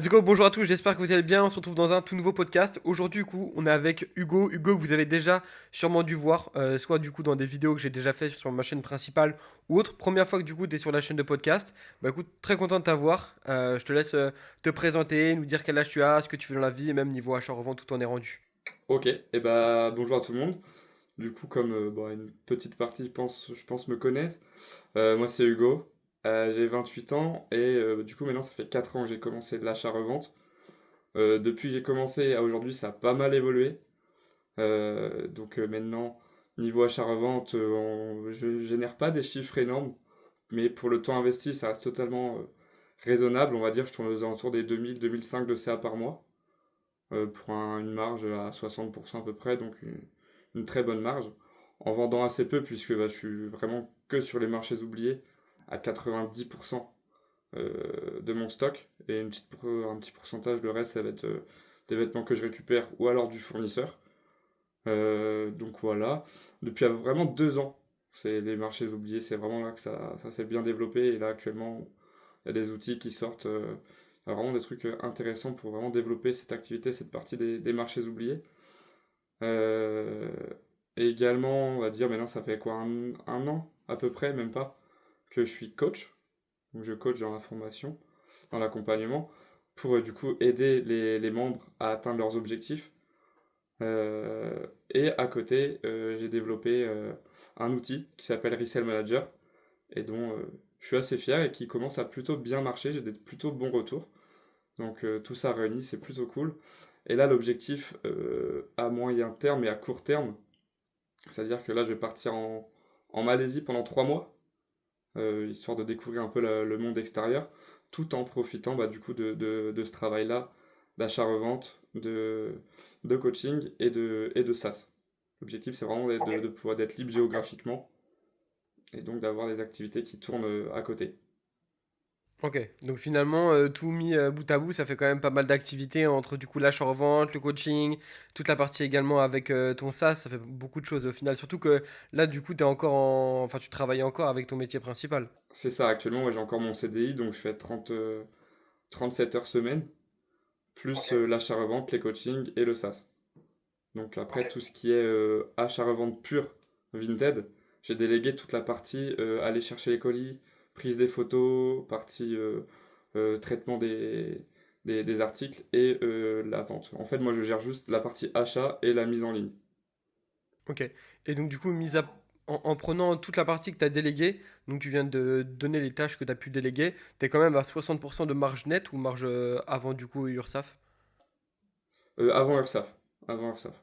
Du coup, bonjour à tous, j'espère que vous allez bien. On se retrouve dans un tout nouveau podcast. Aujourd'hui, du coup, on est avec Hugo. Hugo, que vous avez déjà sûrement dû voir, soit du coup dans des vidéos que j'ai déjà fait sur ma chaîne principale ou autre. Première fois que du coup, tu es sur la chaîne de podcast. Bah écoute, très content de t'avoir. Je te laisse te présenter, nous dire quel âge tu as, ce que tu fais dans la vie et même niveau achat-revente, tout en est rendu. Ok, et bah bonjour à tout le monde. Du coup, comme une petite partie, je pense me connaissent. Moi, c'est Hugo. J'ai 28 ans et du coup, maintenant, ça fait 4 ans que j'ai commencé de l'achat-revente. Depuis que j'ai commencé à aujourd'hui, ça a pas mal évolué. Maintenant, niveau achat-revente, je génère pas des chiffres énormes, mais pour le temps investi, ça reste totalement raisonnable. On va dire, je tourne aux alentours des 2000-2005 de CA par mois. Pour une marge à 60% à peu près, donc une très bonne marge, en vendant assez peu puisque je suis vraiment que sur les marchés oubliés à 90% de mon stock, et un petit pourcentage, le reste ça va être des vêtements que je récupère ou alors du fournisseur. Donc voilà, depuis vraiment 2 ans, c'est les marchés oubliés, c'est vraiment là que ça s'est bien développé, et là actuellement il y a des outils qui sortent, il y a vraiment des trucs intéressants pour vraiment développer cette activité, cette partie des marchés oubliés. Euh, et également, on va dire, maintenant ça fait quoi, un an à peu près, même pas, que je suis coach. Donc je coach dans la formation, dans l'accompagnement, pour du coup aider les membres à atteindre leurs objectifs. Et à côté, j'ai développé un outil qui s'appelle Resell Manager, et dont je suis assez fier et qui commence à plutôt bien marcher. J'ai des plutôt bons retours. Donc tout ça réuni, c'est plutôt cool. Et là, l'objectif à moyen terme et à court terme, c'est-à-dire que là, je vais partir en Malaisie pendant 3 mois, histoire de découvrir un peu le monde extérieur, tout en profitant du coup de ce travail-là, d'achat-revente, de coaching et de SaaS. L'objectif, c'est vraiment de pouvoir être libre géographiquement et donc d'avoir des activités qui tournent à côté. Ok, donc finalement, tout mis bout à bout, ça fait quand même pas mal d'activités entre du coup l'achat-revente, le coaching, toute la partie également avec ton SaaS, ça fait beaucoup de choses au final. Surtout que là, du coup, t'es encore en... enfin, tu travailles encore avec ton métier principal. C'est ça, actuellement, ouais, j'ai encore mon CDI, donc je fais 37 heures semaine, plus l'achat-revente, les coachings et le SaaS. Donc après, tout ce qui est achat-revente pur, Vinted, j'ai délégué toute la partie aller chercher les colis, prise des photos, partie traitement des articles et la vente. En fait, moi, je gère juste la partie achat et la mise en ligne. Ok. Et donc, du coup, en prenant toute la partie que tu as déléguée, donc tu viens de donner les tâches que tu as pu déléguer, tu es quand même à 60% de marge nette ou marge avant du coup URSAF? Avant URSAF. Avant URSAF.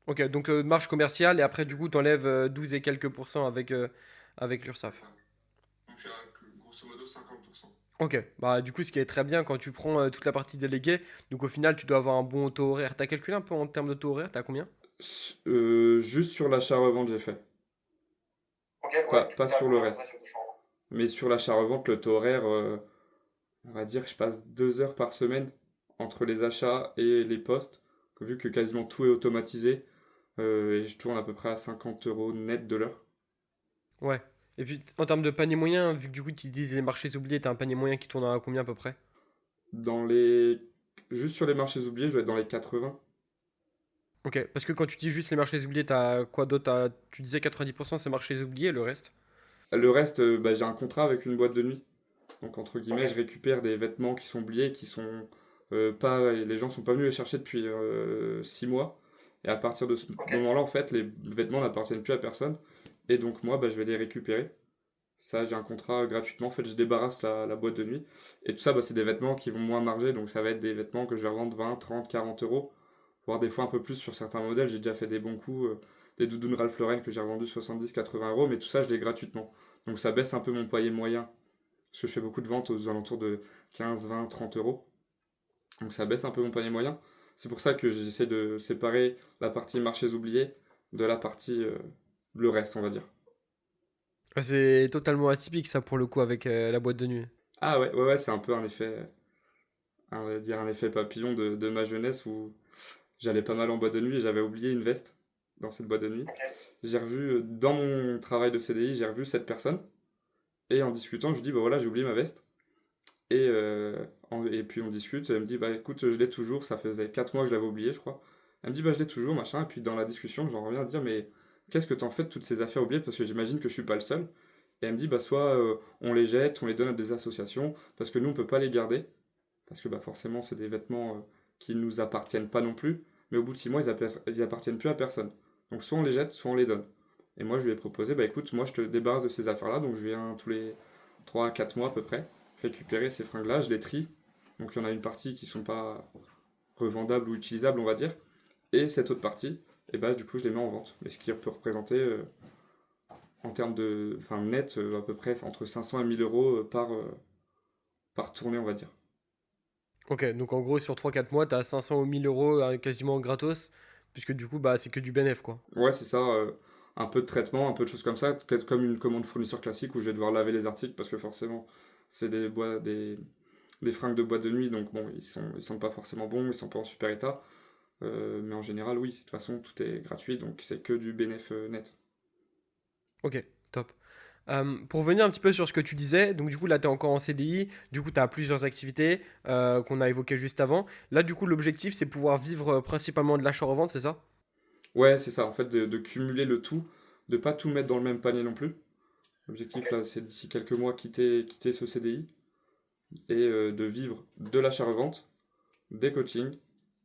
Ok, donc marge commerciale et après, du coup, tu enlèves 12 et quelques pourcents avec l'URSAF. Donc je suis à grosso modo 50%. Ok, bah du coup, ce qui est très bien quand tu prends toute la partie déléguée, donc au final, tu dois avoir un bon taux horaire. T'as calculé un peu en termes de taux horaire, t'as combien? Juste sur l'achat-revente, j'ai fait. Pas sur le reste. Mais sur l'achat-revente, le taux horaire, on va dire que je passe 2 heures par semaine entre les achats et les postes, vu que quasiment tout est automatisé, et je tourne à peu près à 50 euros net de l'heure. Ouais. Et puis, en termes de panier moyen, vu que du coup, tu dises les marchés oubliés, t'as un panier moyen qui tourne à combien à peu près? Dans les... Juste sur les marchés oubliés, je vais être dans les 80. Ok, parce que quand tu dis juste les marchés oubliés, t'as quoi d'autre? Tu disais 90% c'est marchés oubliés, le reste? Le reste, j'ai un contrat avec une boîte de nuit. Donc entre guillemets, je récupère des vêtements qui sont oubliés, qui sont pas... Les gens sont pas venus les chercher depuis 6 mois. Et à partir de ce moment-là, en fait, les vêtements n'appartiennent plus à personne. Et donc moi, je vais les récupérer. Ça, j'ai un contrat gratuitement. En fait, je débarrasse la boîte de nuit. Et tout ça, c'est des vêtements qui vont moins marger. Donc, ça va être des vêtements que je vais revendre 20, 30, 40 euros. Voire des fois un peu plus sur certains modèles. J'ai déjà fait des bons coups. Des doudounes Ralph Lauren que j'ai revendu 70, 80 euros. Mais tout ça, je l'ai gratuitement. Donc, ça baisse un peu mon panier moyen. Parce que je fais beaucoup de ventes aux alentours de 15, 20, 30 euros. Donc, ça baisse un peu mon panier moyen. C'est pour ça que j'essaie de séparer la partie marchés oubliés de la partie le reste, on va dire. Ah, c'est totalement atypique ça pour le coup avec la boîte de nuit. Ah ouais, ouais, ouais, c'est un peu un effet. On va dire un effet papillon de ma jeunesse où j'allais pas mal en boîte de nuit et j'avais oublié une veste dans cette boîte de nuit. J'ai revu, dans mon travail de CDI, j'ai revu cette personne et en discutant, je lui dis, bah voilà, j'ai oublié ma veste. Et puis on discute, elle me dit, bah écoute, je l'ai toujours, ça faisait 4 mois que je l'avais oublié, je crois. Elle me dit, bah je l'ai toujours, machin, et puis dans la discussion, j'en reviens à dire, mais qu'est-ce que t'en fais de toutes ces affaires oubliées? Parce que j'imagine que je suis pas le seul. Et elle me dit, bah soit on les jette, on les donne à des associations, parce que nous on peut pas les garder, parce que bah forcément c'est des vêtements qui nous appartiennent pas non plus, mais au bout de 6 mois ils appartiennent plus à personne. Donc soit on les jette, soit on les donne. Et moi je lui ai proposé, bah écoute, moi je te débarrasse de ces affaires-là, donc je viens tous les 3 4 mois à peu près récupérer ces fringues-là, je les trie. Donc il y en a une partie qui sont pas revendables ou utilisables, on va dire. Et cette autre partie, et bah du coup je les mets en vente. Mais ce qui peut représenter en termes de, enfin net, à peu près entre 500 et 1000 euros par tournée, on va dire. Ok, donc en gros, sur 3-4 mois, t'as 500 ou 1000 euros quasiment gratos, puisque du coup, bah, c'est que du bénéf, quoi. Ouais, c'est ça. Un peu de traitement, un peu de choses comme ça, peut-être comme une commande fournisseur classique où je vais devoir laver les articles parce que forcément, c'est des fringues de boîte de nuit, donc bon, ils sont pas forcément bons, ils sont pas en super état. Mais en général, oui, de toute façon, tout est gratuit, donc c'est que du bénéf net. Ok, top. Pour revenir un petit peu sur ce que tu disais, donc du coup là tu es encore en CDI, du coup tu as plusieurs activités qu'on a évoquées juste avant. Là du coup l'objectif c'est pouvoir vivre principalement de l'achat-revente, c'est ça? Ouais, c'est ça, en fait, de cumuler le tout, de pas tout mettre dans le même panier non plus. Ok. L'objectif là, c'est d'ici quelques mois quitter ce CDI et de vivre de l'achat-revente, des coachings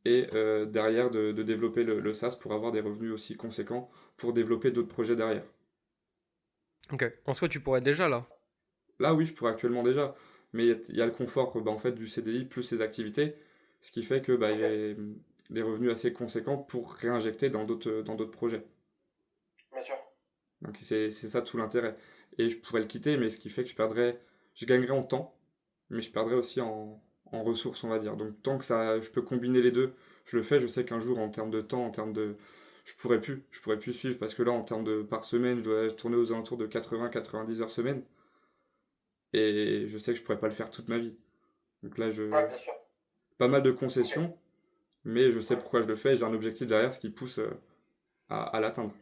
et derrière de développer le SaaS pour avoir des revenus aussi conséquents pour développer d'autres projets derrière. Ok. En soi tu pourrais déjà là. Là, oui, je pourrais actuellement déjà, mais il y a le confort bah, en fait, du CDI plus ses activités, ce qui fait que bah, Ok. j'ai des revenus assez conséquents pour réinjecter dans d'autres projets. Bien sûr. Donc c'est ça tout l'intérêt. Et je pourrais le quitter, mais ce qui fait que je gagnerais en temps, mais je perdrais aussi en ressources, on va dire. Donc tant que ça, je peux combiner les deux, je le fais. Je sais qu'un jour, en termes de temps, je pourrais plus suivre parce que là, en termes de par semaine, je dois tourner aux alentours de 80-90 heures semaine, et je sais que je pourrais pas le faire toute ma vie. Donc là, Ouais, bien sûr. pas mal de Ok. concessions, mais je sais pourquoi je le fais. Et j'ai un objectif derrière, ce qui pousse à l'atteindre.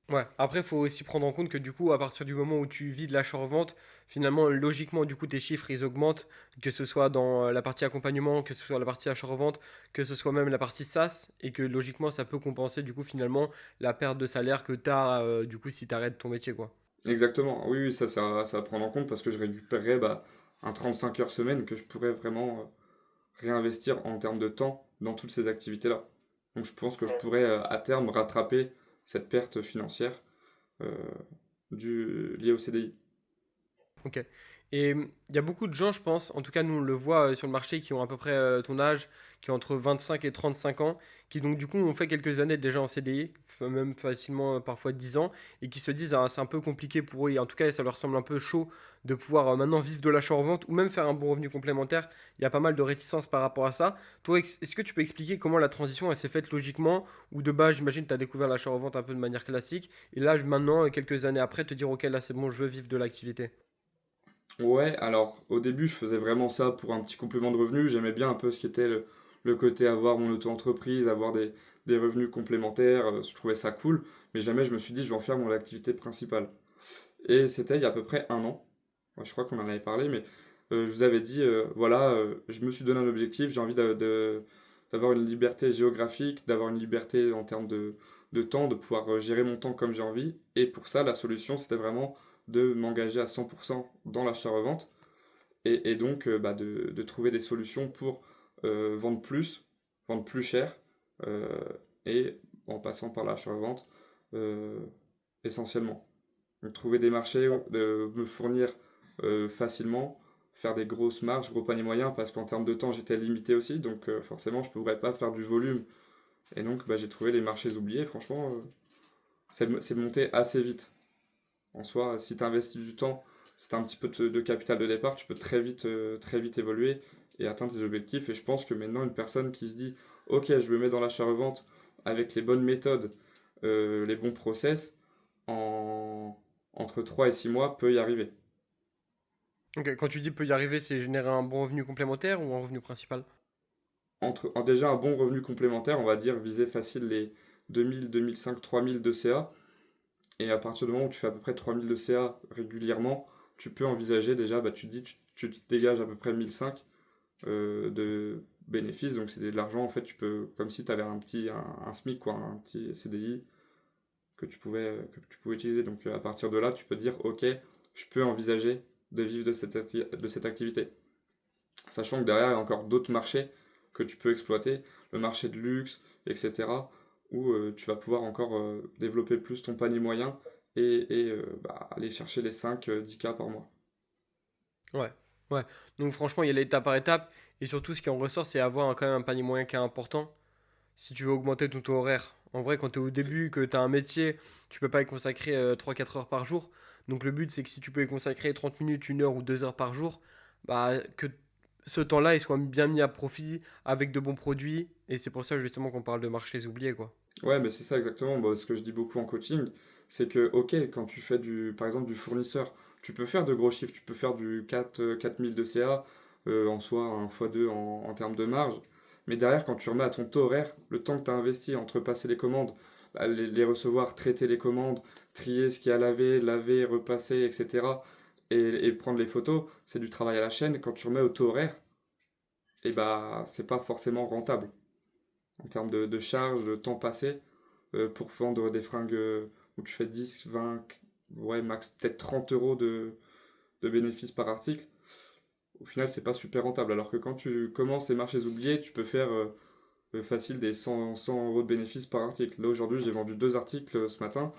Ouais, après, il faut aussi prendre en compte que du coup, à partir du moment où tu vis de l'achat-revente, finalement, logiquement, du coup, tes chiffres, ils augmentent, que ce soit dans la partie accompagnement, que ce soit la partie achat-revente, que ce soit même la partie SaaS, et que logiquement, ça peut compenser, du coup, finalement, la perte de salaire que tu as, du coup, si tu arrêtes ton métier, quoi. Exactement, oui, oui, ça à prendre en compte parce que je récupérerais bah, un 35 heures semaine que je pourrais vraiment réinvestir en termes de temps dans toutes ces activités-là. Donc je pense que je pourrais à terme rattraper cette perte financière euh, liée au CDI. Ok. Et il y a beaucoup de gens, je pense, en tout cas nous on le voit sur le marché, qui ont à peu près ton âge, qui ont entre 25 et 35 ans, qui donc du coup ont fait quelques années déjà en CDI, même facilement parfois 10 ans, et qui se disent ah, c'est un peu compliqué pour eux, et en tout cas ça leur semble un peu chaud de pouvoir maintenant vivre de l'achat-revente ou même faire un bon revenu complémentaire. Il y a pas mal de réticences par rapport à ça. Toi, est-ce que tu peux expliquer comment la transition elle s'est faite logiquement, ou de base j'imagine que tu as découvert l'achat-revente un peu de manière classique, et là maintenant, quelques années après, te dire ok là c'est bon, je veux vivre de l'activité. Ouais, alors au début je faisais vraiment ça pour un petit complément de revenu, j'aimais bien un peu ce qui était le côté avoir mon auto-entreprise, avoir des revenus complémentaires, je trouvais ça cool, mais jamais je me suis dit je vais en faire mon activité principale. Et c'était il y a à peu près un an. Ouais, je crois qu'on en avait parlé, mais je vous avais dit, voilà, je me suis donné un objectif, j'ai envie d'avoir une liberté géographique, d'avoir une liberté en termes de temps, de pouvoir gérer mon temps comme j'ai envie. Et pour ça, la solution, c'était vraiment de m'engager à 100% dans l'achat-revente et donc bah, de trouver des solutions pour vendre plus cher, euh, et en passant par l'achat-revente euh, essentiellement. Donc, trouver des marchés, me fournir facilement, faire des grosses marges, gros paniers moyens, parce qu'en termes de temps, j'étais limité aussi, donc forcément, je ne pourrais pas faire du volume. Et donc, bah, j'ai trouvé les marchés oubliés. Franchement, c'est monté assez vite. En soi, si tu investis du temps, si tu as un petit peu de capital de départ, tu peux très vite évoluer et atteindre tes objectifs. Et je pense que maintenant, une personne qui se dit, ok, je me mets dans l'achat-revente avec les bonnes méthodes, les bons process, en entre 3 et 6 mois, peut y arriver. Ok, quand tu dis peut y arriver, c'est générer un bon revenu complémentaire ou un revenu principal? Déjà un bon revenu complémentaire, on va dire viser facile les 2000, 2005, 3000 de CA. Et à partir du moment où tu fais à peu près 3000 de CA régulièrement, tu peux envisager déjà, bah, tu te dis, tu te dégages à peu près 1005 de bénéfices. Donc c'est de l'argent, en fait, tu peux, comme si tu avais un SMIC, quoi, un petit CDI que tu pouvais utiliser. Donc à partir de là, tu peux dire, ok, je peux envisager de vivre de cette activité. Sachant que derrière, il y a encore d'autres marchés que tu peux exploiter, le marché de luxe, etc., où tu vas pouvoir encore développer plus ton panier moyen et aller chercher les 5-10K par mois. Ouais, ouais. Donc franchement, il y a l'étape par étape. Et surtout, ce qui en ressort, c'est avoir quand même un panier moyen qui est important. Si tu veux augmenter ton taux horaire. En vrai, quand tu es au début, que tu as un métier, tu peux pas y consacrer 3-4 heures par jour. Donc le but, c'est que si tu peux y consacrer 30 minutes, 1 heure ou 2 heures par jour, bah, que ce temps-là, il soit bien mis à profit avec de bons produits. Et c'est pour ça justement qu'on parle de marchés oubliés, quoi. Ouais, mais c'est ça exactement. Bah, ce que je dis beaucoup en coaching, c'est que, ok, quand tu fais par exemple, du fournisseur, tu peux faire de gros chiffres, tu peux faire du 4000 de CA, en soi un x2 en termes de marge. Mais derrière, quand tu remets à ton taux horaire, le temps que tu as investi entre passer les commandes, bah, les recevoir, traiter les commandes, trier ce qu'il y a à laver, laver, repasser, etc., et prendre les photos, c'est du travail à la chaîne. Quand tu remets au taux horaire, et bah, c'est pas forcément rentable en termes de charge, de temps passé pour vendre des fringues où tu fais 10, 20, ouais, max peut-être 30 euros de bénéfices par article. Au final, c'est pas super rentable. Alors que quand tu commences les marchés oubliés, tu peux faire facile des 100 euros de bénéfices par article. Là, aujourd'hui, j'ai vendu 2 articles ce matin,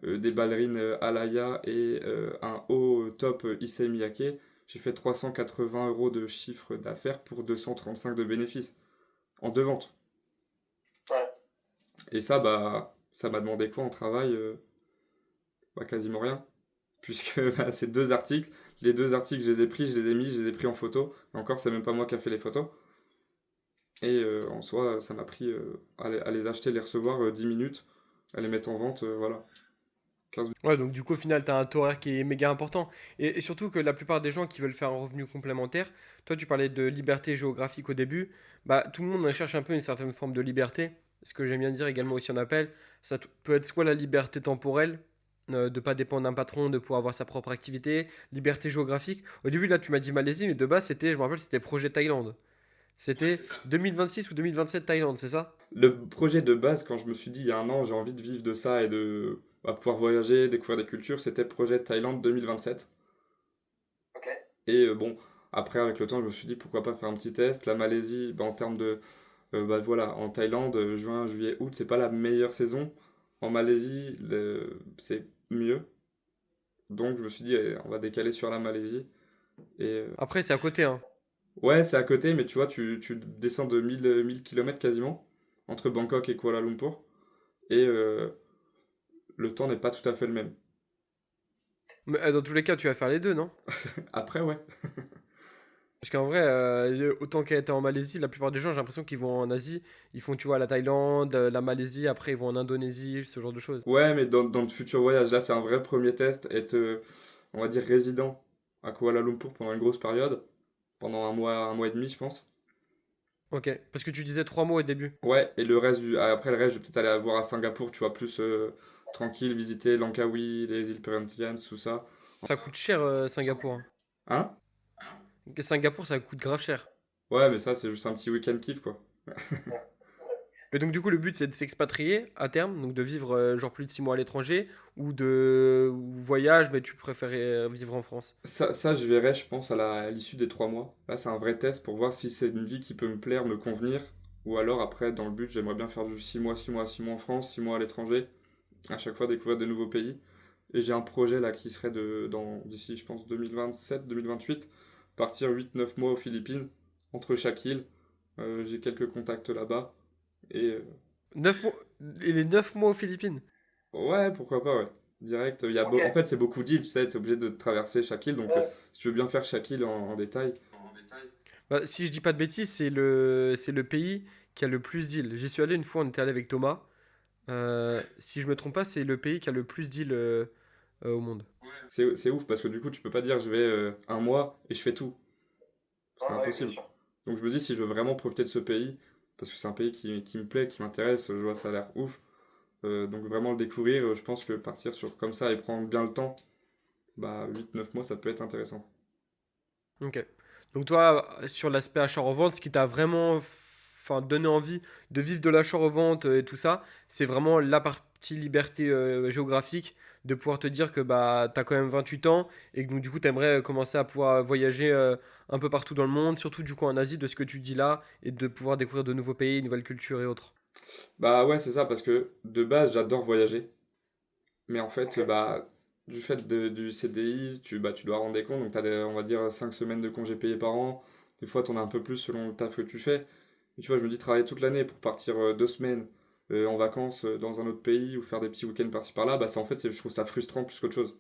des ballerines Alaya et un haut top Issei Miyake. J'ai fait 380 euros de chiffre d'affaires pour 235 de bénéfices en 2 ventes. Ouais. Et ça, bah, ça m'a demandé quoi en travail? Bah, quasiment rien. Puisque bah, c'est 2 articles. Les 2 articles, je les ai pris, je les ai mis, je les ai pris en photo. Et encore, c'est même pas moi qui a fait les photos. Et en soi, ça m'a pris à les acheter, les recevoir 10 minutes, à les mettre en vente, voilà. 15 minutes. Ouais, donc du coup, au final, tu as un taux horaire qui est méga important. Et surtout que la plupart des gens qui veulent faire un revenu complémentaire, toi, tu parlais de liberté géographique au début, bah, tout le monde cherche un peu une certaine forme de liberté. Ce que j'aime bien dire également aussi en appel, peut être soit la liberté temporelle, de ne pas dépendre d'un patron, de pouvoir avoir sa propre activité, liberté géographique. Au début, là, tu m'as dit Malaisie, mais de base, je me rappelle, c'était projet Thaïlande. C'était 2026 ou 2027 Thaïlande, c'est ça? Le projet de base, quand je me suis dit il y a un an, j'ai envie de vivre de ça et de pouvoir voyager, découvrir des cultures, c'était projet Thaïlande 2027. Ok. Et bon, après, avec le temps, je me suis dit pourquoi pas faire un petit test. La Malaisie, bah, en termes de bah voilà, en Thaïlande, juin, juillet, août, c'est pas la meilleure saison. En Malaisie, c'est mieux. Donc je me suis dit, on va décaler sur la Malaisie. Et Après, c'est à côté, hein. ouais, c'est à côté, mais tu vois, tu descends de 1000 km quasiment, entre Bangkok et Kuala Lumpur. Et le temps n'est pas tout à fait le même. Mais dans tous les cas, tu vas faire les deux, non? Après, ouais. Parce qu'en vrai, autant qu'elle était en Malaisie, la plupart des gens, j'ai l'impression qu'ils vont en Asie, ils font, tu vois, la Thaïlande, la Malaisie, après ils vont en Indonésie, ce genre de choses. Ouais, mais dans le futur voyage, là, c'est un vrai premier test. Être, on va dire, résident à Kuala Lumpur pendant une grosse période. Pendant un mois et demi, je pense. Ok, parce que tu disais 3 mois au début. Ouais, et le reste après le reste, je vais peut-être aller voir à Singapour, tu vois, plus tranquille, visiter Langkawi, les îles Perhentians, tout ça. Ça coûte cher, Singapour, hein. Hein? Singapour, ça coûte grave cher. Ouais, mais ça, c'est juste un petit week-end kiff, quoi. Mais donc, du coup, le but, c'est de s'expatrier à terme, donc de vivre genre plus de 6 mois à l'étranger, ou voyage, mais tu préférais vivre en France. Ça, je verrai, je pense, à l'issue des 3 mois. Là, c'est un vrai test pour voir si c'est une vie qui peut me plaire, me convenir. Ou alors, après, dans le but, j'aimerais bien faire du 6 mois, 6 mois, 6 mois en France, 6 mois à l'étranger. À chaque fois, découvrir de nouveaux pays. Et j'ai un projet là qui serait d'ici, je pense, 2027, 2028, partir 8-9 mois aux Philippines, entre chaque île. J'ai quelques contacts là-bas. Et 9 mois, et les 9 mois aux Philippines. ouais, pourquoi pas, ouais. Direct. En fait, c'est beaucoup d'îles, tu sais, t'es obligé de traverser chaque île. Donc, si tu veux bien faire chaque île en détail. Bah, si je dis pas de bêtises, c'est le pays qui a le plus d'îles. J'y suis allé une fois, on était allé avec Thomas. Si je me trompe pas, c'est le pays qui a le plus d'îles au monde. C'est ouf parce que du coup, tu peux pas dire je vais un mois et je fais tout. C'est impossible. Donc, je me dis, si je veux vraiment profiter de ce pays, parce que c'est un pays qui me plaît, qui m'intéresse, je vois, ça a l'air ouf. Donc vraiment le découvrir, je pense que partir sur comme ça et prendre bien le temps, bah 8-9 mois ça peut être intéressant. Ok. Donc toi, sur l'aspect achat-revente, ce qui t'a vraiment donné envie de vivre de l'achat-revente et tout ça, c'est vraiment la partie liberté géographique, de pouvoir te dire que bah, tu as quand même 28 ans et que donc, du coup, tu aimerais commencer à pouvoir voyager un peu partout dans le monde, surtout du coup en Asie, de ce que tu dis là, et de pouvoir découvrir de nouveaux pays, nouvelles cultures et autres. Bah ouais, c'est ça, parce que de base, j'adore voyager. Mais en fait, bah, du fait du CDI, tu dois rendre des comptes, donc tu as, on va dire, 5 semaines de congés payés par an. Des fois, tu en as un peu plus selon le taf que tu fais. Et tu vois, je me dis travailler toute l'année pour partir 2 semaines en vacances dans un autre pays ou faire des petits week-ends par-ci par-là, bah, ça, en fait, je trouve ça frustrant plus qu'autre chose.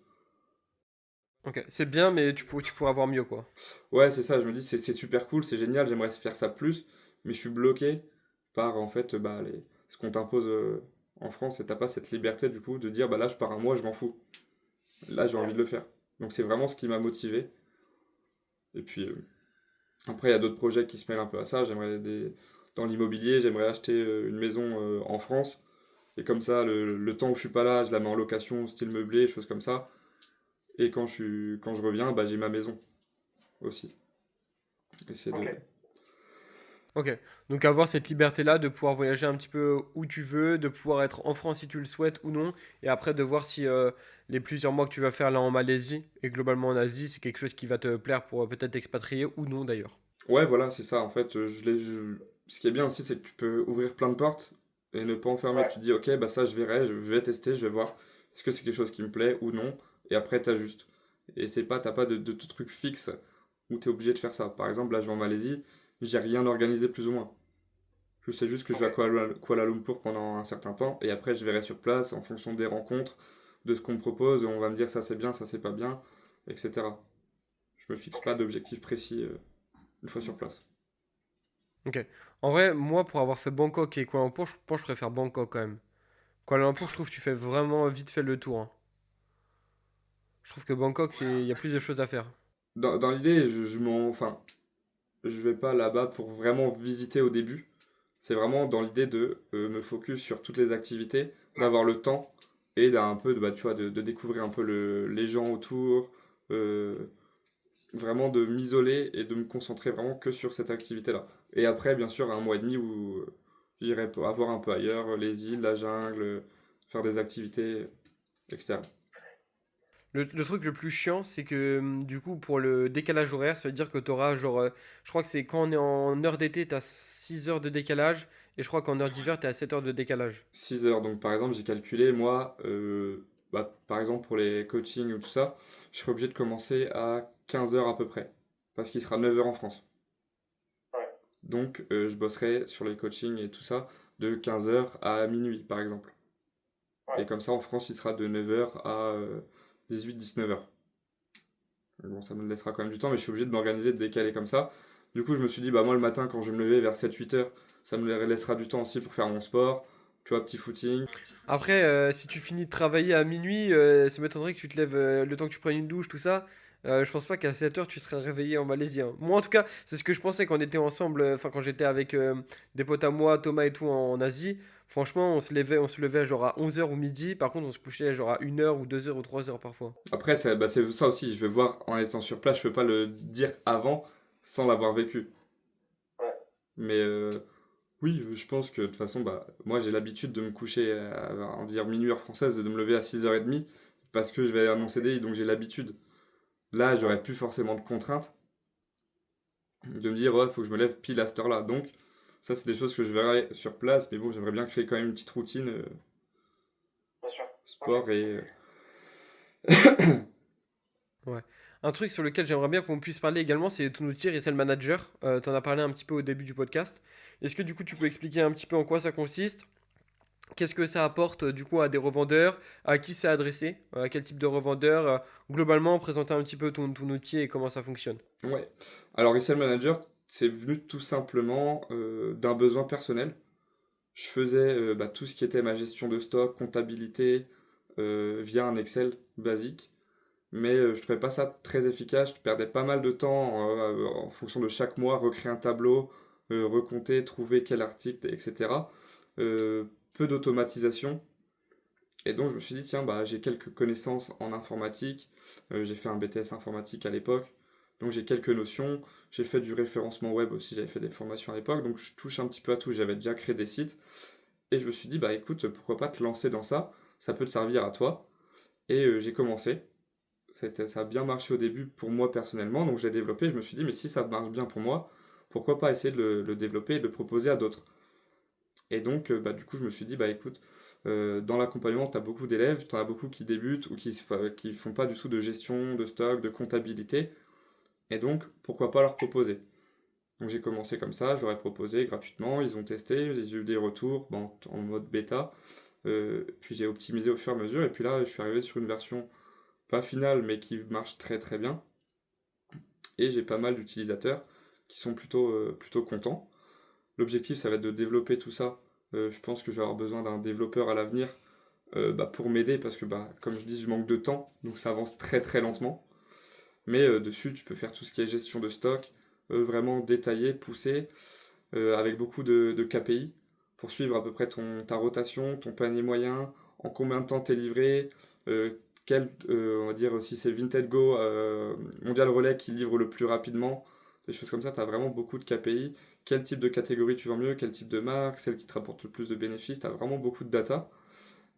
Ok, c'est bien, mais tu pourrais avoir mieux, quoi. Ouais, c'est ça, je me dis, c'est super cool, c'est génial, j'aimerais faire ça plus, mais je suis bloqué par, en fait, bah, ce qu'on t'impose en France, et t'as pas cette liberté, du coup, de dire, bah là, je pars un mois, je m'en fous. Là, j'ai envie de le faire. Donc, c'est vraiment ce qui m'a motivé. Et puis, après, il y a d'autres projets qui se mêlent un peu à ça. Dans l'immobilier, j'aimerais acheter une maison en France. Et comme ça, le temps où je suis pas là, je la mets en location, style meublé, choses comme ça. Et quand je reviens, bah, j'ai ma maison aussi. Essayer de... Ok. Ok, donc avoir cette liberté-là de pouvoir voyager un petit peu où tu veux, de pouvoir être en France si tu le souhaites ou non, et après de voir si les plusieurs mois que tu vas faire là en Malaisie et globalement en Asie, c'est quelque chose qui va te plaire pour peut-être t'expatrier ou non d'ailleurs. Ouais, voilà, c'est ça. En fait, ce qui est bien aussi, c'est que tu peux ouvrir plein de portes et ne pas enfermer. Ouais. Tu te dis, ok, bah ça, je verrai, je vais tester, je vais voir. Est-ce que c'est quelque chose qui me plaît ou non? Et après, t'ajustes. Et t'as pas de truc fixe où t'es obligé de faire ça. Par exemple, là, je vais en Malaisie, j'ai rien organisé plus ou moins. Je sais juste que je vais à Ok. Kuala Lumpur pendant un certain temps et après, je verrai sur place en fonction des rencontres, de ce qu'on me propose. On va me dire ça c'est bien, ça c'est pas bien, etc. Je me fixe Ok. pas d'objectif précis une fois sur place. Ok. En vrai, moi pour avoir fait Bangkok et Kuala Lumpur, je pense que je préfère Bangkok quand même. Kuala Lumpur, je trouve que tu fais vraiment vite fait le tour, hein. Je trouve que Bangkok, il y a plus de choses à faire. Dans l'idée, enfin, je vais pas là-bas pour vraiment visiter au début. C'est vraiment dans l'idée de me focus sur toutes les activités, d'avoir le temps et d'un peu, bah, tu vois, de découvrir un peu les gens autour, euh, vraiment de m'isoler et de me concentrer vraiment que sur cette activité-là. Et après, bien sûr, un mois et demi où j'irai voir un peu ailleurs, les îles, la jungle, faire des activités externes. Le truc le plus chiant, c'est que du coup, pour le décalage horaire, ça veut dire que tu auras genre. Je crois que c'est quand on est en heure d'été, tu as 6 heures de décalage. Et je crois qu'en heure d'hiver, tu as 7 heures de décalage. 6 heures. Donc, par exemple, j'ai calculé, moi, bah, par exemple, pour les coachings ou tout ça, je serai obligé de commencer à 15 heures à peu près. Parce qu'il sera 9 heures en France. Ouais. Donc, je bosserai sur les coachings et tout ça de 15 heures à minuit, par exemple. Ouais. Et comme ça, en France, il sera de 9 heures à 18-19 heures. Bon, ça me laissera quand même du temps, mais je suis obligé de m'organiser, de décaler comme ça. Du coup, je me suis dit, bah moi, le matin, quand je vais me lever vers 7-8 heures, ça me laissera du temps aussi pour faire mon sport. Tu vois, petit footing. Après, si tu finis de travailler à minuit, ça m'étonnerait que tu te lèves le temps que tu prennes une douche, tout ça. Je pense pas qu'à 7 heures tu serais réveillé en Malaisie, hein. Moi, en tout cas, c'est ce que je pensais quand on était ensemble, enfin, quand j'étais avec des potes à moi, Thomas et tout en Asie. Franchement, on se levait genre à 11 heures ou midi. Par contre, on se couchait genre à 1 heure ou 2 heures ou 3 heures parfois. Après, bah, c'est ça aussi, je vais voir en étant sur place, je peux pas le dire avant sans l'avoir vécu. Ouais. Mais oui, je pense que de toute façon, bah, moi j'ai l'habitude de me coucher à dire minuit heure française et de me lever à 6h30 parce que je vais à mon Ok. CDI, donc j'ai l'habitude. Là, Ouais. j'aurais plus forcément de contraintes de me dire, ouais, faut que je me lève pile à cette heure-là. Donc, ça, c'est des choses que je verrai sur place, mais bon, j'aimerais bien créer quand même une petite routine Bien sûr. Ok. sport et. Ouais. Un truc sur lequel j'aimerais bien qu'on puisse parler également, c'est ton outil Resell Manager. Tu en as parlé un petit peu au début du podcast. Est-ce que du coup tu peux expliquer un petit peu en quoi ça consiste? Qu'est-ce que ça apporte du coup à des revendeurs? À qui c'est adressé? À quel type de revendeur? Globalement, présenter un petit peu ton outil et comment ça fonctionne. Ouais. Alors, Resale Manager, c'est venu tout simplement d'un besoin personnel. Je faisais bah, tout ce qui était ma gestion de stock, comptabilité, via un Excel basique. Mais je trouvais pas ça très efficace. Je perdais pas mal de temps en fonction de chaque mois, recréer un tableau, recompter, trouver quel article, etc. Euh, peu d'automatisation. Et donc je me suis dit, tiens, bah, j'ai quelques connaissances en informatique. J'ai fait un BTS informatique à l'époque. Donc j'ai quelques notions, j'ai fait du référencement web aussi, j'avais fait des formations à l'époque, donc je touche un petit peu à tout, j'avais déjà créé des sites, et je me suis dit, bah écoute, pourquoi pas te lancer dans ça peut te servir à toi, et j'ai commencé. Ça a bien marché au début pour moi personnellement, donc j'ai développé, je me suis dit, mais si ça marche bien pour moi, pourquoi pas essayer de le développer et de le proposer à d'autres. Et donc, bah, du coup, je me suis dit, bah écoute, dans l'accompagnement, tu as beaucoup d'élèves, tu en as beaucoup qui débutent ou qui font pas du tout de gestion, de stock, de comptabilité, et donc, pourquoi pas leur proposer. Donc j'ai commencé comme ça, je leur ai proposé gratuitement, ils ont testé, j'ai eu des retours bon, en mode bêta, puis j'ai optimisé au fur et à mesure, et puis là, je suis arrivé sur une version pas finale, mais qui marche très très bien. Et j'ai pas mal d'utilisateurs qui sont plutôt contents. L'objectif, ça va être de développer tout ça. Je pense que je vais avoir besoin d'un développeur à l'avenir bah, pour m'aider parce que, bah, comme je dis, je manque de temps, donc ça avance très très lentement. Mais dessus, tu peux faire tout ce qui est gestion de stock, vraiment détaillé, poussé, avec beaucoup de KPI pour suivre à peu près ta rotation, ton panier moyen, en combien de temps t'es livré, on va dire si c'est Vinted Go, Mondial Relais qui livre le plus rapidement, des choses comme ça, tu as vraiment beaucoup de KPI, quel type de catégorie tu vends mieux, quel type de marque, celle qui te rapporte le plus de bénéfices, tu as vraiment beaucoup de data.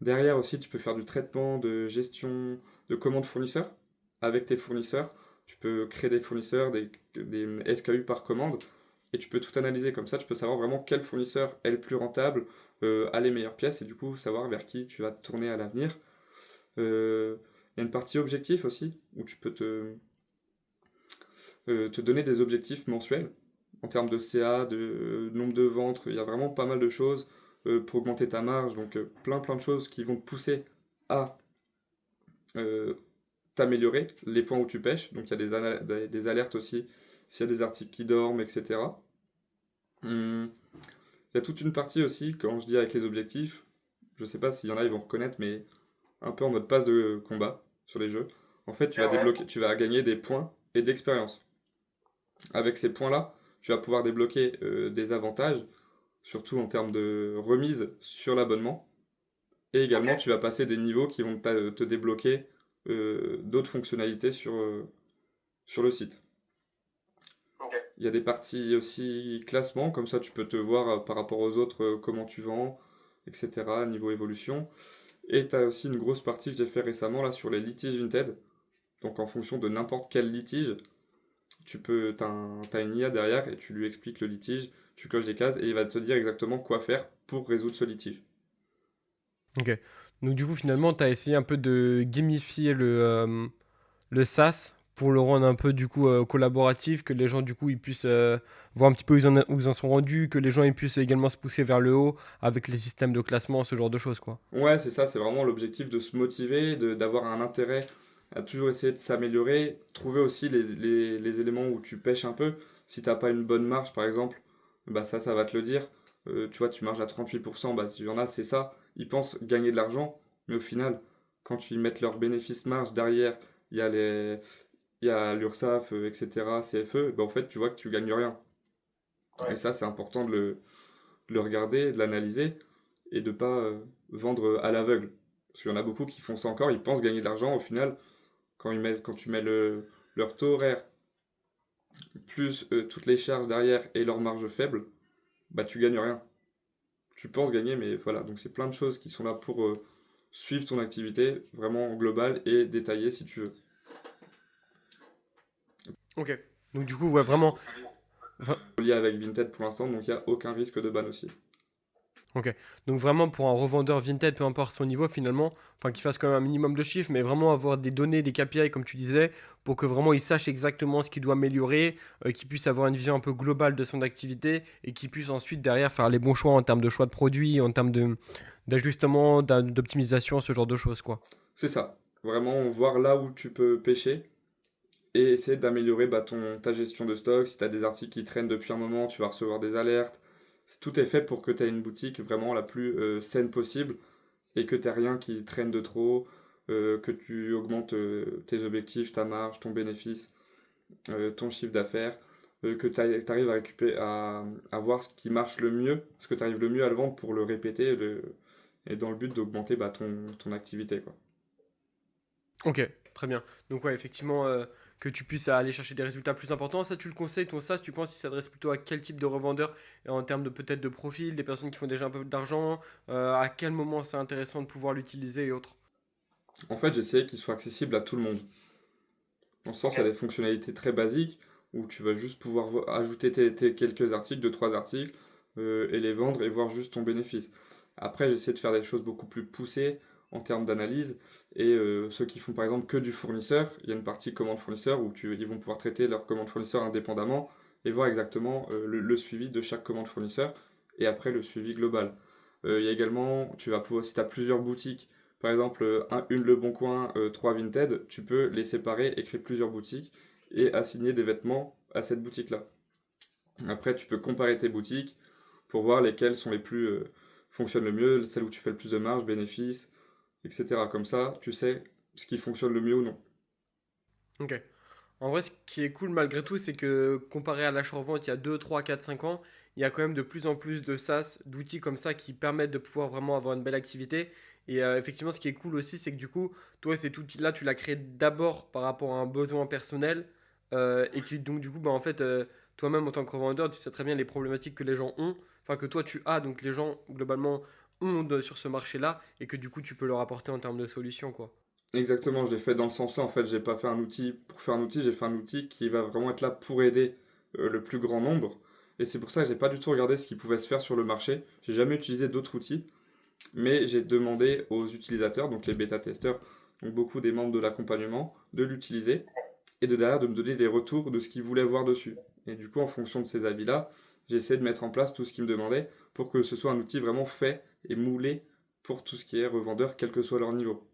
Derrière aussi, tu peux faire du traitement, de gestion, de commandes fournisseurs avec tes fournisseurs. Tu peux créer des fournisseurs, des SKU par commande, et tu peux tout analyser comme ça. Tu peux savoir vraiment quel fournisseur est le plus rentable, a les meilleures pièces, et du coup savoir vers qui tu vas te tourner à l'avenir. Il y a une partie objectif aussi, où tu peux te donner des objectifs mensuels en termes de CA, de nombre de ventes. Il y a vraiment pas mal de choses pour augmenter ta marge. Donc plein de choses qui vont te pousser à euh, t'améliorer les points où tu pêches. Donc il y a des alertes aussi s'il y a des articles qui dorment, etc. Il y a toute une partie aussi, quand je dis avec les objectifs, je sais pas s'il y en a, ils vont reconnaître, mais un peu en mode passe de combat sur les jeux. En fait, Ah ouais. tu vas gagner des points et d'expérience. Avec ces points-là, tu vas pouvoir débloquer des avantages, surtout en termes de remise sur l'abonnement. Et Ok. également, tu vas passer des niveaux qui vont te débloquer d'autres fonctionnalités sur le site. Ok. Il y a des parties aussi classement, comme ça tu peux te voir par rapport aux autres comment tu vends, etc. niveau évolution. Et tu as aussi une grosse partie que j'ai fait récemment là sur les litiges Vinted. Donc en fonction de n'importe quel litige, t'as une IA derrière et tu lui expliques le litige, tu coches des cases et il va te dire exactement quoi faire pour résoudre ce litige. Ok. Donc du coup, finalement, tu as essayé un peu de gamifier le SaaS pour le rendre un peu du coup collaboratif, que les gens du coup ils puissent voir un petit peu où ils en sont rendus, que les gens ils puissent également se pousser vers le haut avec les systèmes de classement, ce genre de choses quoi. Ouais, c'est ça, c'est vraiment l'objectif de se motiver, d'avoir un intérêt à toujours essayer de s'améliorer, trouver aussi les éléments où tu pêches un peu. Si t'as pas une bonne marge par exemple, bah ça va te le dire. Tu vois, tu marges à 38%, bah s'il y en a, c'est ça. Ils pensent gagner de l'argent, mais au final, quand ils mettent leurs bénéfices marge derrière, il y a il y a l'URSSAF, etc., CFE, bah en fait, tu vois que tu gagnes rien. Et Ouais. ça, c'est important de le regarder, de l'analyser et de pas vendre à l'aveugle. Parce qu'il y en a beaucoup qui font ça encore, ils pensent gagner de l'argent, au final, quand tu mets leur taux horaire, plus toutes les charges derrière et leur marge faible, bah tu gagnes rien. Tu penses gagner, mais voilà. Donc c'est plein de choses qui sont là pour suivre ton activité, vraiment globale et détaillée si tu veux. Ok. Donc du coup, ouais, vraiment. Lié avec Vinted pour l'instant, donc il n'y a aucun risque de ban aussi. Ok. Donc vraiment pour un revendeur Vinted, peu importe son niveau finalement, enfin qu'il fasse quand même un minimum de chiffres, mais vraiment avoir des données, des KPI comme tu disais, pour que vraiment il sache exactement ce qu'il doit améliorer, qu'il puisse avoir une vision un peu globale de son activité et qu'il puisse ensuite derrière faire les bons choix en termes de choix de produits, en termes d'ajustement, d'optimisation, ce genre de choses quoi. C'est ça. Vraiment voir là où tu peux pêcher et essayer d'améliorer bah, ta gestion de stock. Si tu as des articles qui traînent depuis un moment, tu vas recevoir des alertes. Tout est fait pour que tu aies une boutique vraiment la plus saine possible et que tu n'aies rien qui traîne de trop, que tu augmentes tes objectifs, ta marge, ton bénéfice, ton chiffre d'affaires, que tu arrives à voir ce qui marche le mieux, ce que tu arrives le mieux à le vendre pour le répéter et dans le but d'augmenter bah, ton activité, quoi. Ok, très bien. Donc ouais, effectivement, que tu puisses aller chercher des résultats plus importants. Ça, tu le conseilles, ton SaaS, tu penses qu'il s'adresse plutôt à quel type de revendeur en termes de peut-être de profil, des personnes qui font déjà un peu d'argent, à quel moment c'est intéressant de pouvoir l'utiliser et autres. En fait, j'ai essayé qu'il soit accessible à tout le monde. Dans le sens, il y a des fonctionnalités très basiques où tu vas juste pouvoir ajouter tes quelques articles, deux, trois articles, et les vendre et voir juste ton bénéfice. Après, j'essaie de faire des choses beaucoup plus poussées en termes d'analyse. Et ceux qui font par exemple que du fournisseur, il y a une partie commande fournisseur où ils vont pouvoir traiter leur commande fournisseur indépendamment et voir exactement le suivi de chaque commande fournisseur et après le suivi global. Il y a également, tu vas pouvoir, si tu as plusieurs boutiques, par exemple, une Le Bon Coin, trois Vinted, tu peux les séparer et créer plusieurs boutiques et assigner des vêtements à cette boutique-là. Après, tu peux comparer tes boutiques pour voir lesquelles sont les plus fonctionnent le mieux, celles où tu fais le plus de marge, bénéfices, etc. Comme ça, tu sais ce qui fonctionne le mieux ou non. Ok. En vrai, ce qui est cool malgré tout, c'est que comparé à l'achat-revente il y a 2, 3, 4, 5 ans, il y a quand même de plus en plus de SaaS, d'outils comme ça qui permettent de pouvoir vraiment avoir une belle activité. Et effectivement, ce qui est cool aussi, c'est que du coup, toi, cet outil-là, tu l'as créé d'abord par rapport à un besoin personnel. Et qui donc, du coup, bah, en fait, toi-même, en tant que revendeur, tu sais très bien les problématiques que les gens ont, enfin, que toi, tu as, donc les gens, globalement, ont sur ce marché-là, et que du coup, tu peux leur apporter en termes de solutions, quoi. Exactement, j'ai fait dans le sens là. En fait, j'ai pas fait un outil pour faire un outil, j'ai fait un outil qui va vraiment être là pour aider le plus grand nombre. Et c'est pour ça que j'ai pas du tout regardé ce qui pouvait se faire sur le marché. J'ai jamais utilisé d'autres outils. Mais j'ai demandé aux utilisateurs, donc les bêta-testeurs, donc beaucoup des membres de l'accompagnement, de l'utiliser et de derrière de me donner les retours de ce qu'ils voulaient voir dessus. Et du coup, en fonction de ces avis-là, j'ai essayé de mettre en place tout ce qu'ils me demandaient pour que ce soit un outil vraiment fait et moulé pour tout ce qui est revendeur, quel que soit leur niveau.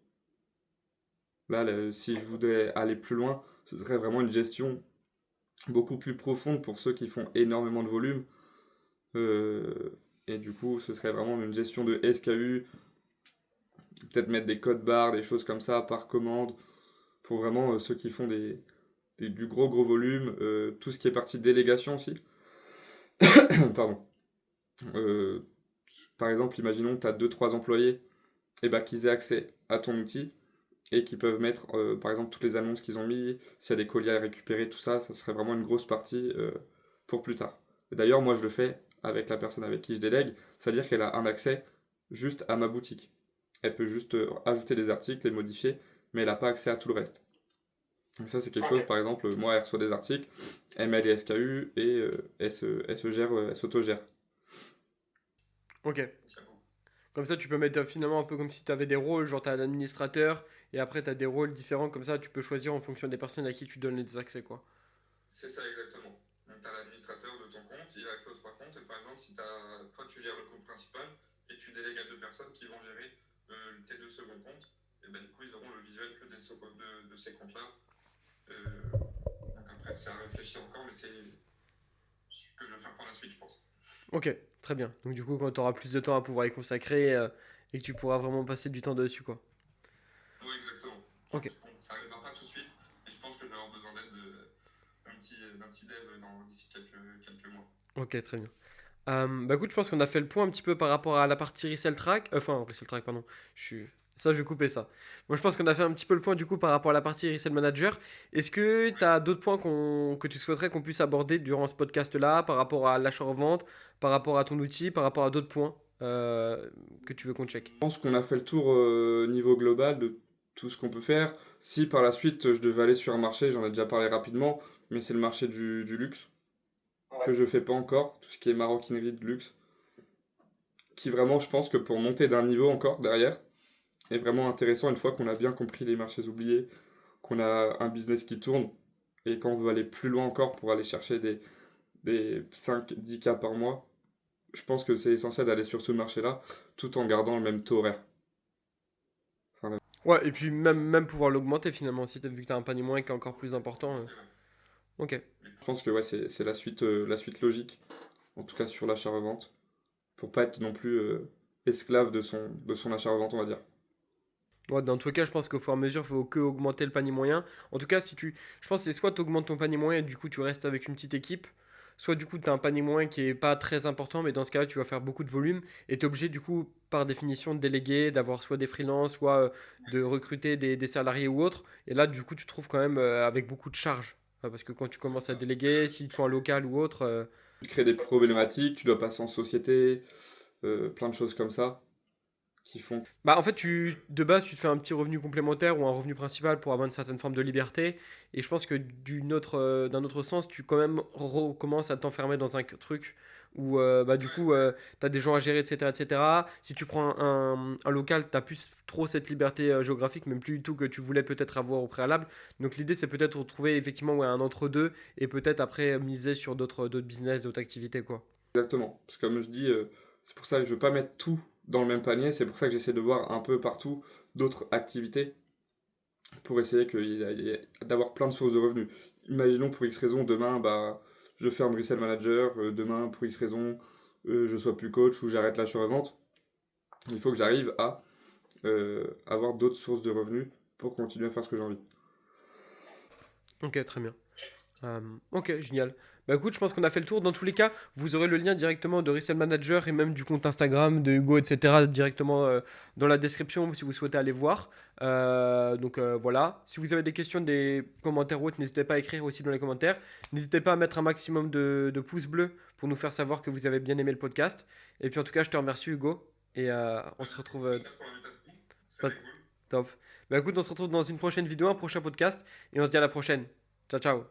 Là, si je voudrais aller plus loin, ce serait vraiment une gestion beaucoup plus profonde pour ceux qui font énormément de volume. Et du coup, ce serait vraiment une gestion de SKU, peut-être mettre des codes barres, des choses comme ça par commande, pour vraiment ceux qui font du gros gros volume, tout ce qui est partie délégation aussi. Pardon. Euh, Par exemple, imaginons que tu as deux trois employés, et bah, qu'ils aient accès à ton outil et qu'ils peuvent mettre par exemple toutes les annonces qu'ils ont mis, s'il y a des colis à récupérer, tout ça, ça serait vraiment une grosse partie pour plus tard. D'ailleurs, moi je le fais avec la personne avec qui je délègue, c'est-à-dire qu'elle a un accès juste à ma boutique. Elle peut juste ajouter des articles, les modifier, mais elle n'a pas accès à tout le reste. Donc ça, c'est quelque chose, Ok. par exemple, moi, elle reçoit des articles, elle met les SKU et elle se gère, elle s'autogère. Ok. Comme ça, tu peux mettre finalement un peu comme si tu avais des rôles, genre tu as l'administrateur, et après tu as des rôles différents, comme ça tu peux choisir en fonction des personnes à qui tu donnes les accès, quoi. C'est ça exactement. Donc tu as l'administrateur de ton compte, il a accès aux trois comptes, et par exemple, si toi tu gères le compte principal et tu délègues à deux personnes qui vont gérer tes deux seconds comptes, et ben du coup ils auront le visuel que de ces comptes-là. Donc après c'est à réfléchir encore, mais c'est ce que je vais faire pour la suite, je pense. Ok, très bien. Donc du coup, quand tu auras plus de temps à pouvoir y consacrer, et que tu pourras vraiment passer du temps dessus, quoi. Oui, exactement. Ok, Bon, ça n'arrivera pas tout de suite, et je pense que je vais avoir besoin d'aide d'un petit dev d'ici quelques mois. ok, très bien. Bah écoute, je pense qu'on a fait le point un petit peu par rapport à la partie Resell Track. Enfin, Resell Track, pardon. Je suis... Ça, je vais couper ça. Moi, je pense qu'on a fait un petit peu le point du coup par rapport à la partie Resell Manager. Est-ce que tu as d'autres points que tu souhaiterais qu'on puisse aborder durant ce podcast-là, par rapport à l'achat-revente, par rapport à ton outil, par rapport à d'autres points que tu veux qu'on check? Je pense qu'on a fait le tour niveau global de tout ce qu'on peut faire. Si par la suite je devais aller sur un marché, j'en ai déjà parlé rapidement, mais c'est le marché du luxe, que Ouais. je fais pas encore, tout ce qui est maroquinerie de luxe, qui vraiment je pense que pour monter d'un niveau encore derrière, est vraiment intéressant une fois qu'on a bien compris les marchés oubliés, qu'on a un business qui tourne, et quand on veut aller plus loin encore pour aller chercher des 5-10 cas par mois, je pense que c'est essentiel d'aller sur ce marché-là, tout en gardant le même taux horaire. Enfin, Ouais, et puis même pouvoir l'augmenter finalement, si vu que tu as un panier moins qui est encore plus important. Ok. je pense que ouais, c'est la suite logique, en tout cas sur l'achat-revente, pour pas être non plus esclave de son achat-revente, on va dire. Ouais, dans tous les cas, je pense qu'au fur et à mesure, il faut que augmenter le panier moyen. En tout cas, si tu, je pense que c'est soit tu augmentes ton panier moyen et du coup tu restes avec une petite équipe, soit du coup tu as un panier moyen qui est pas très important, mais dans ce cas-là tu vas faire beaucoup de volume et tu es obligé du coup par définition de déléguer, d'avoir soit des freelances, soit de recruter des salariés ou autres. Et là du coup tu te trouves quand même avec beaucoup de charges. Parce que quand tu C'est commences à ça. déléguer, s'il te faut un local ou autre, Tu crées des problématiques, tu dois passer en société, plein de choses comme ça qui font. bah, en fait, de base, tu te fais un petit revenu complémentaire ou un revenu principal pour avoir une certaine forme de liberté. Et je pense que d'un autre sens, tu quand même recommences à t'enfermer dans un truc où bah, du coup, tu as des gens à gérer, etc., etc. Si tu prends un local, tu plus trop cette liberté géographique, même plus du tout que tu voulais peut-être avoir au préalable. Donc l'idée, c'est peut-être de trouver effectivement ouais, un entre-deux et peut-être après miser sur d'autres business, d'autres activités, quoi. Exactement. Parce que comme je dis, c'est pour ça que je veux pas mettre tout dans le même panier. C'est pour ça que j'essaie de voir un peu partout d'autres activités pour essayer d'avoir plein de sources de revenus. Imaginons pour X raison, demain, bah, je fais un resale manager, demain, pour X raison, je sois plus coach ou j'arrête l'achat-revente. Il faut que j'arrive à avoir d'autres sources de revenus pour continuer à faire ce que j'ai envie. Ok, très bien. Ok, génial. Bah écoute, je pense qu'on a fait le tour. Dans tous les cas, vous aurez le lien directement de Resell Manager et même du compte Instagram de Hugo, etc. directement dans la description si vous souhaitez aller voir. Voilà. Si vous avez des questions, des commentaires ou autres, n'hésitez pas à écrire aussi dans les commentaires. N'hésitez pas à mettre un maximum de pouces bleus pour nous faire savoir que vous avez bien aimé le podcast. Et puis en tout cas, je te remercie Hugo. Et on se retrouve pas- top. Bah écoute, on se retrouve dans une prochaine vidéo, un prochain podcast. Et on se dit à la prochaine. Ciao, ciao.